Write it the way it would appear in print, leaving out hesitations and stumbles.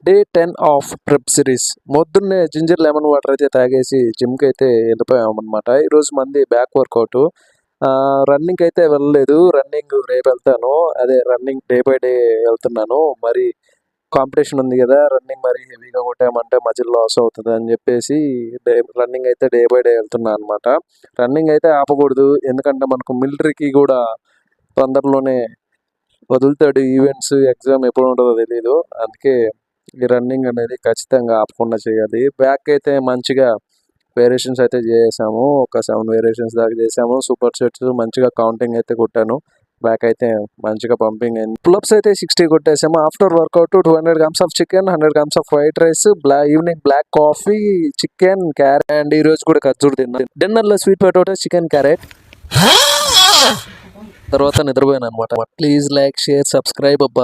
Day 10 of prep series. పొద్దున్నే ginger lemon water అయితే తాగేసి జిమ్కి అయితే వెళ్ళిపోయామన్నమాట. ఈరోజు మంది బ్యాక్ వర్కౌట్. రన్నింగ్కి అయితే వెళ్ళలేదు, రన్నింగ్ రేపు వెళ్తాను. అదే రన్నింగ్ డే బై డే వెళ్తున్నాను. మరి కాంపిటీషన్ ఉంది కదా, రన్నింగ్ మరి హెవీగా కొట్టామంటే మజిల్ లాస్ అవుతుంది అని చెప్పేసి రన్నింగ్ అయితే డే బై డే వెళ్తున్నాను అనమాట. రన్నింగ్ అయితే ఆపకూడదు, ఎందుకంటే మనకు మిలిటరీకి కూడా తొందరలోనే వదులుతాడు. ఈవెంట్స్ ఎగ్జామ్ ఎప్పుడు ఉంటుందో తెలియదు, అందుకే ఈ రన్నింగ్ అనేది ఖచ్చితంగా ఆపకుండా చేయాలి. బ్యాక్ అయితే మంచిగా వేరియేషన్స్ అయితే చేసాము, ఒక 7 వేరియేషన్స్ దాకా చేసాము. సూపర్ సెట్స్ మంచిగా కౌంటింగ్ అయితే కొట్టాను. బ్యాక్ అయితే మంచిగా పంపింగ్ అయింది. పుల్అప్స్ అయితే 60 కొట్టేసాము. After workout 200 grams of chicken, 100 grams of white rice, evening black coffee, chicken, carrot and ఈ రోజు కూడా ఖర్జూర్ తిన్నాను. డిన్నర్లో స్వీట్ పొటాటో, చికెన్, క్యారెట్, తర్వాత నిద్రపోయాను అనమాట. ప్లీజ్ లైక్, షేర్, సబ్స్క్రైబ్ అబ్బా.